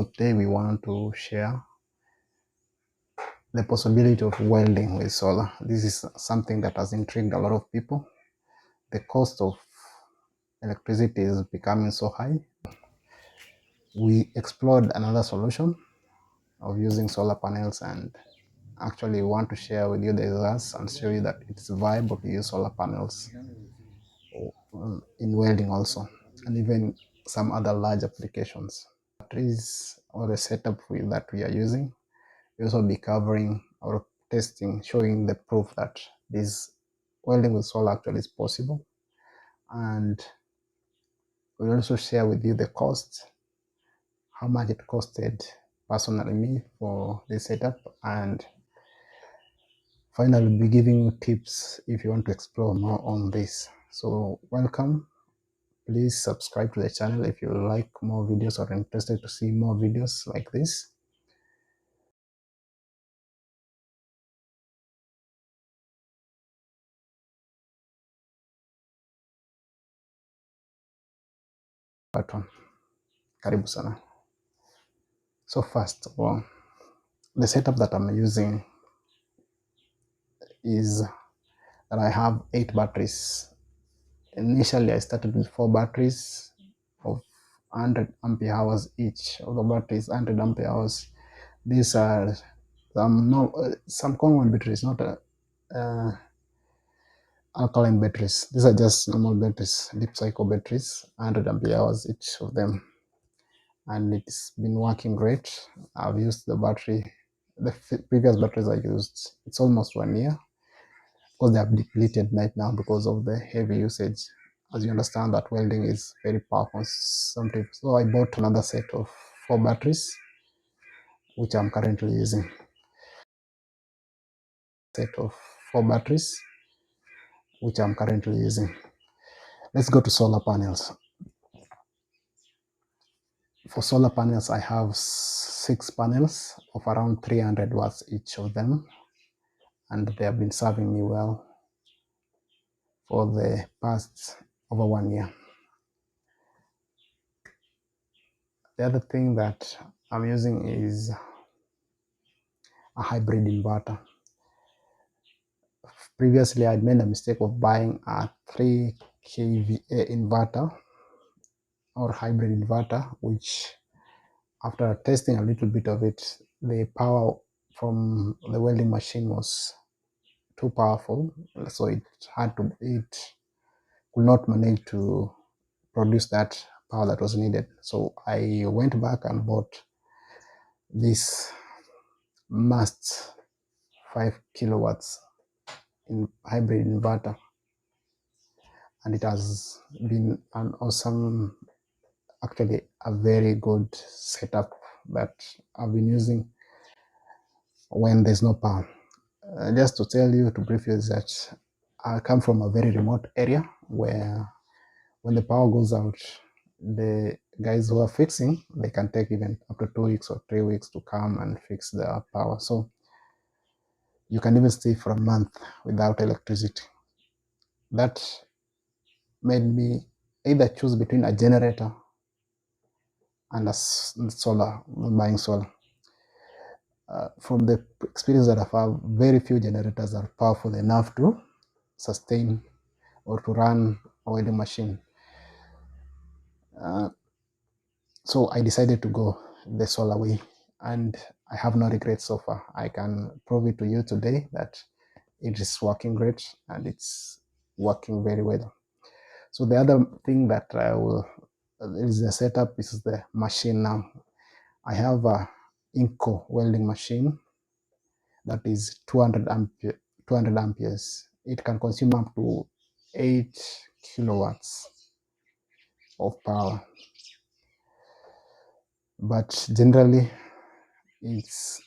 So today we want to share the possibility of welding with solar. This is something that has intrigued a lot of people. The cost of electricity is becoming so high. We explored another solution of using solar panels and actually want to share with you the results and show you that it's viable to use solar panels in welding also, and even some other large applications. Batteries or the setup that we are using. We'll also be covering or testing, showing the proof that this welding with solar actually is possible. And we'll also share with you the cost, how much it costed personally me for this setup, and finally we'll be giving you tips if you want to explore more on this. So welcome. Please subscribe to the channel if you like more videos or interested to see more videos like this. Button. Karibu sana. So first of all, the setup that I'm using is that I have 8 batteries. Initially, I started with 4 batteries of 100 ampere hours each. Of the batteries, 100 ampere hours. These are some common batteries, not alkaline batteries. These are just normal batteries, deep cycle batteries, 100 ampere hours each of them. And it's been working great. I've used the previous batteries I used, it's almost 1 year. Because they have depleted right now because of the heavy usage. As you understand that welding is very powerful sometimes. So I bought another set of 4 batteries, which I'm currently using. Let's go to solar panels. For solar panels, I have 6 panels of around 300 watts each of them, and they have been serving me well for the past over 1 year. The other thing that I'm using is a hybrid inverter. Previously, I'd made a mistake of buying a 3 kVA inverter or hybrid inverter, which after testing a little bit of it, the power from the welding machine was too powerful, so it could not manage to produce that power that was needed. So I went back and bought this mast 5 kilowatts in hybrid inverter, and it has been an awesome, actually a very good setup that I've been using when there's no power. Just to tell you, to brief you, is that I come from a very remote area where when the power goes out, the guys who are fixing, they can take even up to 2 weeks or 3 weeks to come and fix the power. So you can even stay for a month without electricity. That made me either choose between a generator and buying solar. From the experience that I've had, very few generators are powerful enough to sustain or to run a welding machine. So I decided to go the solar way, and I have no regrets so far. I can prove it to you today that it is working great and it's working very well. So the other thing that is the setup is the machine now. I have a Inco welding machine that is 200 amperes. It can consume up to 8 kilowatts of power. But generally, it's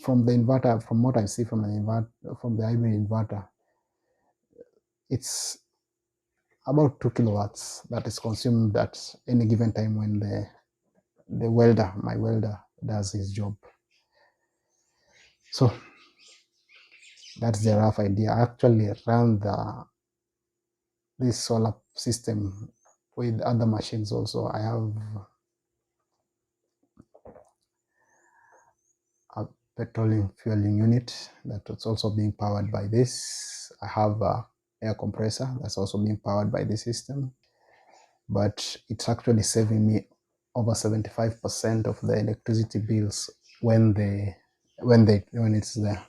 from the inverter, from what I see from the hybrid inverter, it's about 2 kilowatts that is consumed at any given time when my welder does his job. So that's the rough idea. I actually run this solar system with other machines also. I have petroleum fueling unit that's also being powered by this. I have a air compressor that's also being powered by this system, but it's actually saving me over 75% of the electricity bills when it's there.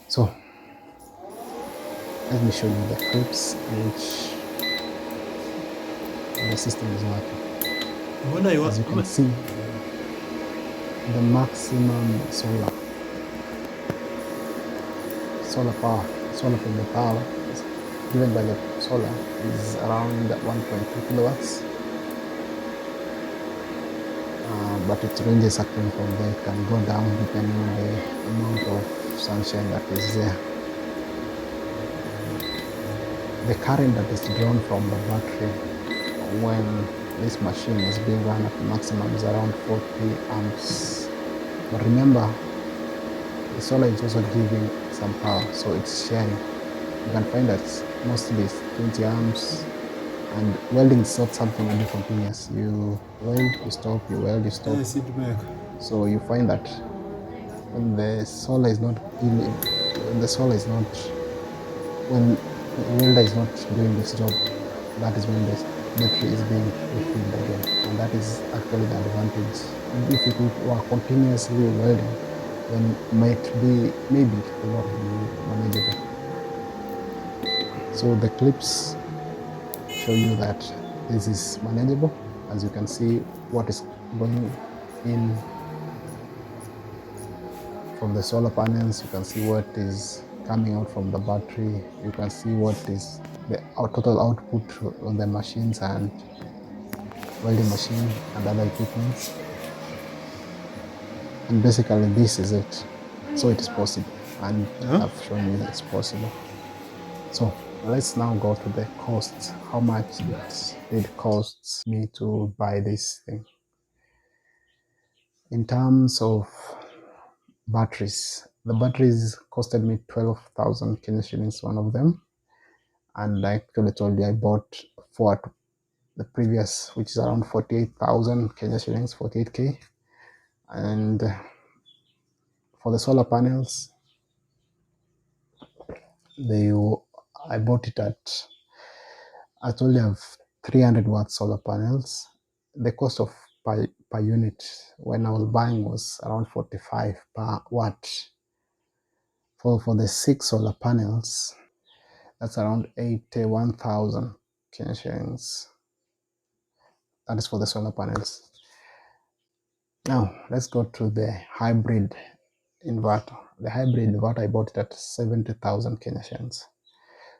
So let me show you the clips in which the system is working. As you can see, the maximum solar power, solar from the power given by the solar is around 1.2 kilowatts. But it ranges actually from there. It can go down depending on the amount of sunshine that is there. The current that is drawn from the battery when this machine is being run at maximum is around 40 amps. But remember, the solar is also giving some power, so it's sharing. You can find that mostly it's 20 amps, and welding is not something you do continuous. You weld, you stop, you weld, you stop. So you find that when the solar is not giving, when the welder is not doing this job, that is when the battery is being refilled again, and that is actually the advantage. If it were continuously welding, then maybe it will not be manageable. So the clips show you that this is manageable. As you can see, what is going in from the solar panels, you can see what is coming out from the battery, you can see what is the total output on the machines and welding machine and other equipments. And basically this is it. So it is possible, and I've shown you it's possible. So let's now go to the costs. How much it did cost me to buy this thing? In terms of batteries, the batteries costed me 12,000 Kenya shillings, one of them. And I actually told you I bought 4 at the previous, which is around 48,000 Kenya shillings, 48k. And for the solar panels, I bought it at, I told you I have 300 watt solar panels. The cost of per unit when I was buying was around 45 per watt. For the 6 solar panels, that's around 81,000 Kenya shillings. That is for the solar panels. Now let's go to the hybrid inverter. The hybrid inverter, I bought it at 70,000 Kenya shillings.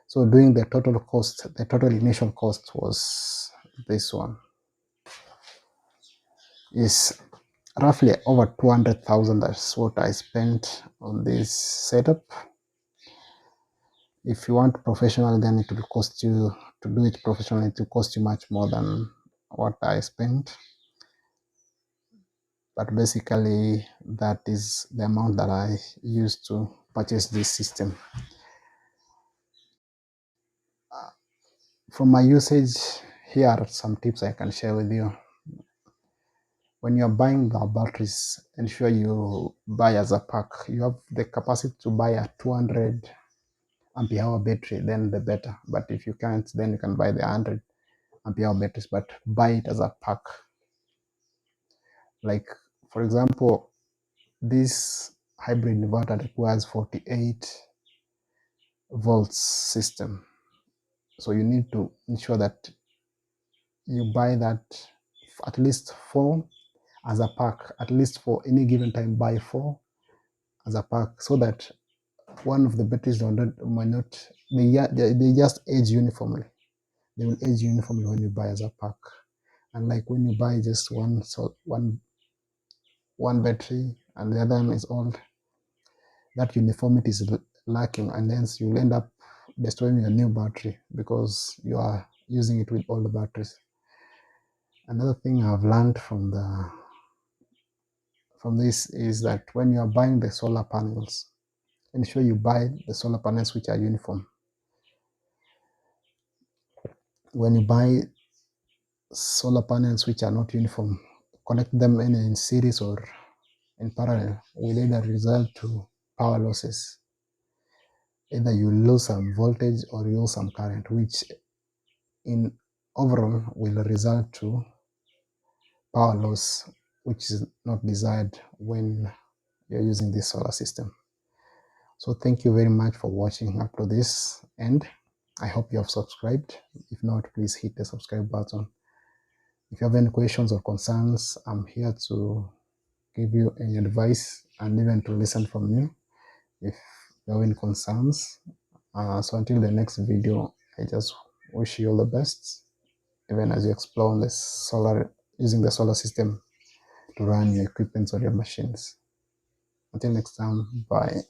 So doing the total cost, the total initial cost was this one. Is roughly over 200,000. That's what I spent on this setup. If you want professional, then it will cost you, to do it professionally, it will cost you much more than what I spent. But basically, that is the amount that I used to purchase this system. From my usage, here are some tips I can share with you. When you're buying the batteries, ensure you buy as a pack. You have the capacity to buy a 200 ampere hour battery, then the better. But if you can't, then you can buy the 100 ampere hour batteries, but buy it as a pack. Like, for example, this hybrid inverter requires 48 volts system. So you need to ensure that you buy that at least 4 as a pack, at least for any given time, buy 4 as a pack, so that one of the batteries they just age uniformly. They will age uniformly when you buy as a pack. And like when you buy just one battery and the other one is old, that uniformity is lacking, and hence you'll end up destroying your new battery because you are using it with old batteries. Another thing I've learned from this is that when you are buying the solar panels, ensure you buy the solar panels which are uniform. When you buy solar panels which are not uniform, connect them in series or in parallel will either result to power losses. Either you lose some voltage or you lose some current, which in overall will result to power loss, which is not desired when you're using this solar system. So thank you very much for watching up to this end. I hope you have subscribed. If not, please hit the subscribe button. If you have any questions or concerns, I'm here to give you any advice and even to listen from you if you have any concerns. So until the next video, I just wish you all the best, even as you explore the using the solar system to run your equipment or your machines. Until next time, bye.